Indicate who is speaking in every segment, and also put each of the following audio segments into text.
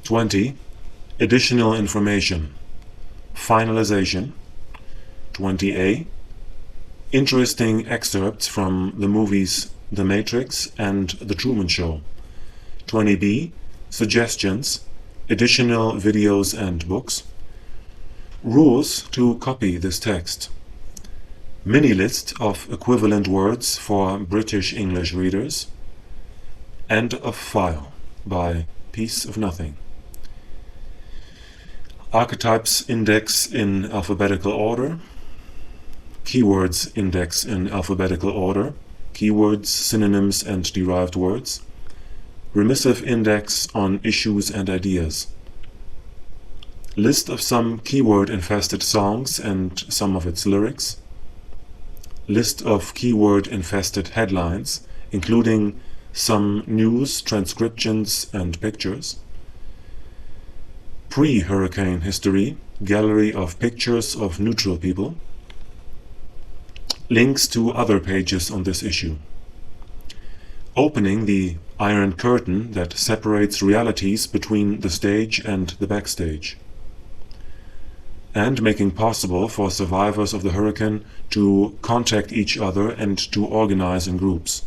Speaker 1: 20. Additional information. Finalization. 20a. Interesting excerpts from the movies The Matrix and The Truman Show. 20b. Suggestions, additional videos and books. Rules to copy this text. Mini list of equivalent words for British English readers. End of file by Piece of Nothing. Archetypes index in alphabetical order. Keywords index in alphabetical order. Keywords, synonyms and derived words. Remissive index on issues and ideas. List of some keyword-infested songs and some of its lyrics. List of keyword-infested headlines, including some news, transcriptions and pictures. Pre-hurricane history, gallery of pictures of neutral people. Links to other pages on this issue. Opening the iron curtain that separates realities between the stage and the backstage. And making possible for survivors of the hurricane to contact each other and to organize in groups.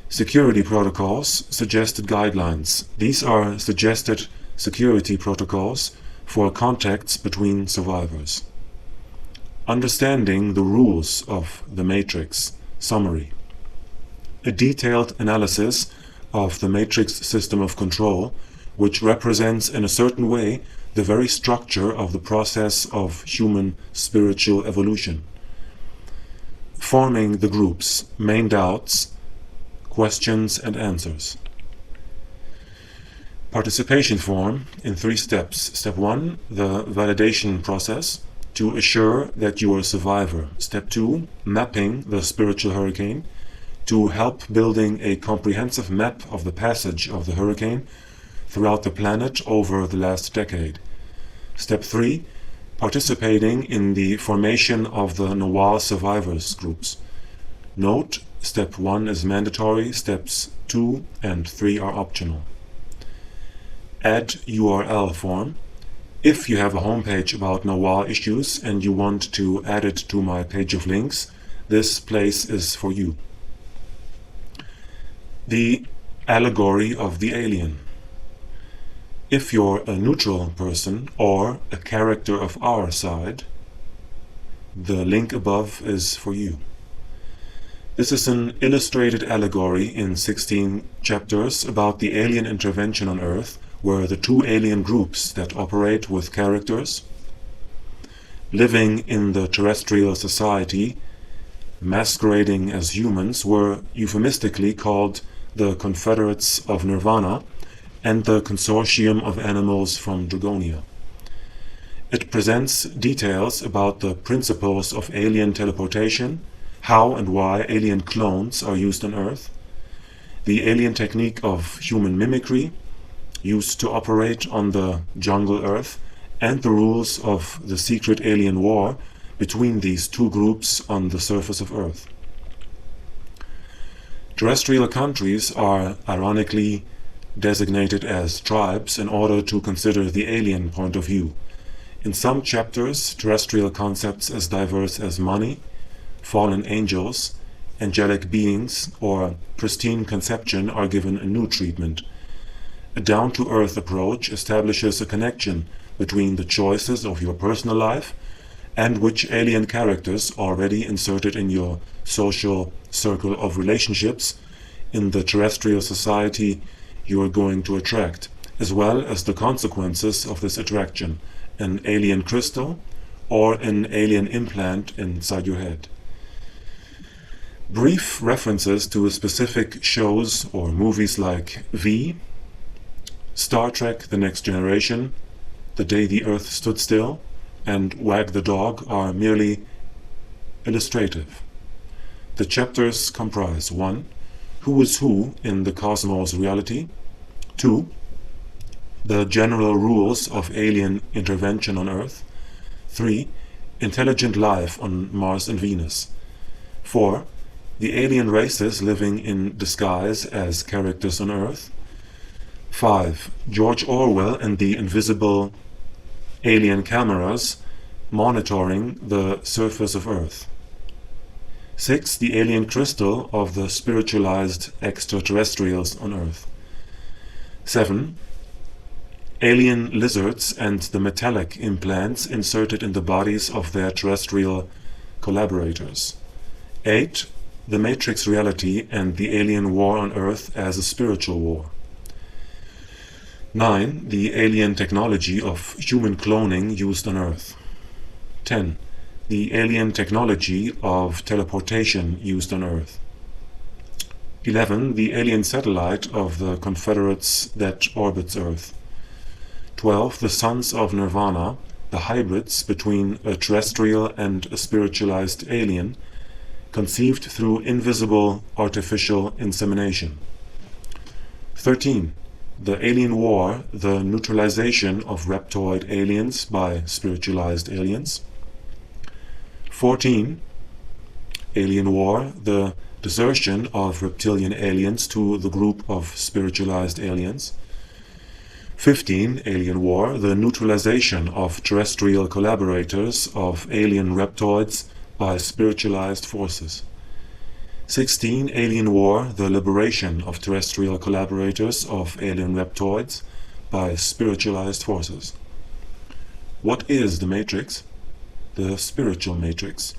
Speaker 1: Security protocols, suggested guidelines. These are suggested security protocols for contacts between survivors. Understanding the rules of the Matrix. Summary. A detailed analysis of the Matrix system of control, which represents in a certain way the very structure of the process of human spiritual evolution. Forming the groups, main doubts, questions and answers. Participation form in 3 steps. Step 1, the validation process to assure that you are a survivor. Step 2, mapping the spiritual hurricane to help building a comprehensive map of the passage of the hurricane throughout the planet over the last decade. Step 3, participating in the formation of the Nawal survivors groups. Note, step 1 is mandatory, steps 2 and 3 are optional. Add URL form. If you have a homepage about Nawal issues and you want to add it to my page of links, this place is for you. The allegory of the alien. If you're a neutral person or a character of our side, the link above is for you. This is an illustrated allegory in 16 chapters about the alien intervention on Earth, where the 2 alien groups that operate with characters living in the terrestrial society, masquerading as humans, were euphemistically called the Confederates of Nirvana and the Consortium of Animals from Dragonia. It presents details about the principles of alien teleportation, how and why alien clones are used on Earth, the alien technique of human mimicry used to operate on the jungle Earth, and the rules of the secret alien war between these 2 groups on the surface of Earth. Terrestrial countries are ironically designated as tribes in order to consider the alien point of view. In some chapters, terrestrial concepts as diverse as money, fallen angels, angelic beings, or pristine conception are given a new treatment. A down-to-earth approach establishes a connection between the choices of your personal life and which alien characters already inserted in your social circle of relationships in the terrestrial society you are going to attract, as well as the consequences of this attraction, an alien crystal or an alien implant inside your head. Brief references to specific shows or movies like V, Star Trek The Next Generation, The Day the Earth Stood Still, and Wag the Dog are merely illustrative. The chapters comprise 1. Who is who in the cosmos reality? 2. The general rules of alien intervention on Earth. 3. Intelligent life on Mars and Venus. 4. The alien races living in disguise as characters on Earth. 5. George Orwell and the invisible alien cameras monitoring the surface of Earth. 6. The alien crystal of the spiritualized extraterrestrials on Earth. 7. Alien lizards and the metallic implants inserted in the bodies of their terrestrial collaborators. 8. The Matrix reality and the alien war on Earth as a spiritual war. 9. The alien technology of human cloning used on Earth. 10. The alien technology of teleportation used on Earth. 11. The alien satellite of the Confederates that orbits Earth. 12. The sons of Nirvana, the hybrids between a terrestrial and a spiritualized alien, conceived through invisible artificial insemination. 13. The alien war, the neutralization of reptoid aliens by spiritualized aliens. 14. Alien war, the desertion of reptilian aliens to the group of spiritualized aliens. 15. Alien war, the neutralization of terrestrial collaborators of alien reptoids by spiritualized forces. 16. Alien war, the liberation of terrestrial collaborators of alien reptoids by spiritualized forces. What is the Matrix? The spiritual matrix.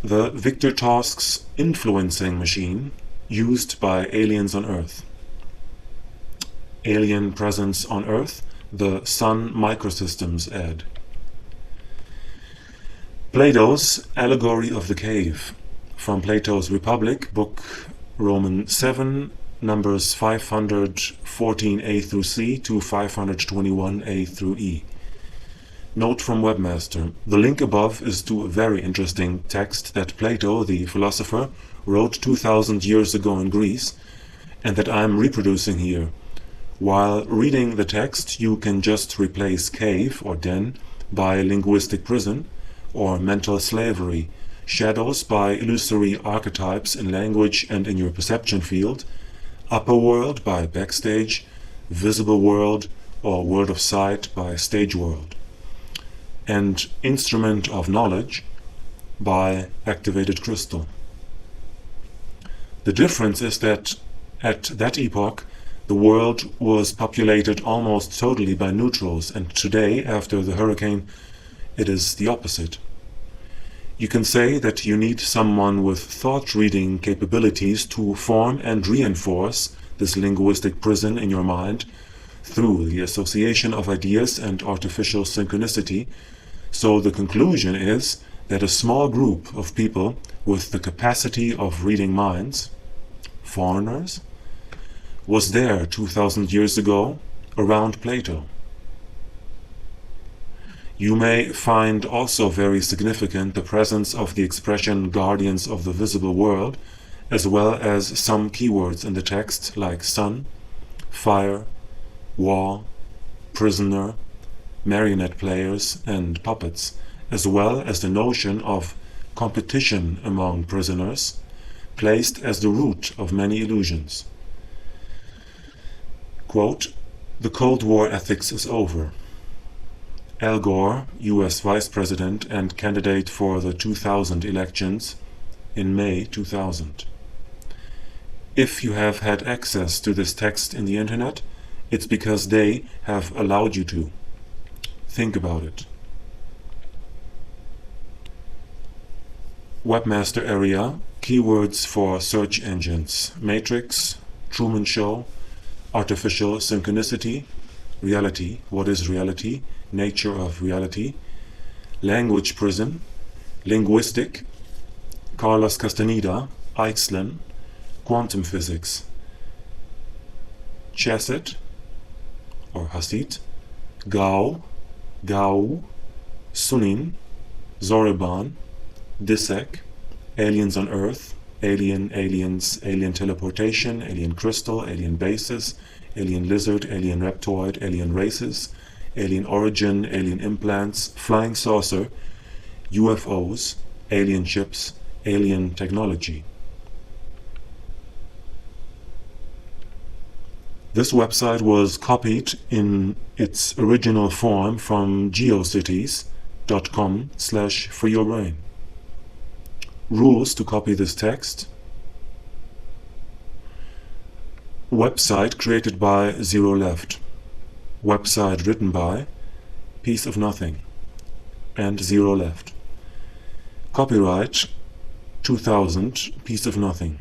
Speaker 1: The Victor Tosk's influencing machine used by aliens on Earth. Alien presence on Earth, the Sun Microsystems ad. Plato's Allegory of the Cave, from Plato's Republic, book Roman 7, numbers 514a through c to 521a through e. Note from Webmaster: the link above is to a very interesting text that Plato, the philosopher, wrote 2000 years ago in Greece, and that I am reproducing here. While reading the text, you can just replace cave or den by linguistic prison or mental slavery, shadows by illusory archetypes in language and in your perception field, upper world by backstage, visible world or world of sight by stage world, and instrument of knowledge by activated crystal. The difference is that at that epoch the world was populated almost totally by neutrals, and today, after the hurricane, it is the opposite. You can say that you need someone with thought-reading capabilities to form and reinforce this linguistic prison in your mind through the association of ideas and artificial synchronicity. So the conclusion is that a small group of people with the capacity of reading minds, foreigners, was there 2000 years ago around Plato. You may find also very significant the presence of the expression guardians of the visible world, as well as some keywords in the text like sun, fire, wall, prisoner, marionette players and puppets, as well as the notion of competition among prisoners, placed as the root of many illusions. Quote, "The Cold War ethics is over." Al Gore, US Vice President and candidate for the 2000 elections in May 2000. If you have had access to this text in the internet, it's because they have allowed you to. Think about it. Webmaster area, keywords for search engines: Matrix, Truman Show, artificial synchronicity, reality, what is reality, nature of reality, language prison, linguistic, Carlos Castaneda, Eichslan, quantum physics, Chassid or Hasid, Gao, Sunin, Zoribon, dissahc, aliens on Earth, aliens, alien teleportation, alien crystal, alien bases, alien lizard, alien reptoid, alien races, alien origin, alien implants, flying saucer, UFOs, alien ships, alien technology. This website was copied in its original form from geocities.com/freeyourbrain. Rules to copy this text. Website created by Zero Left. Website written by Piece of Nothing and Zero Left. Copyright 2000 Piece of Nothing.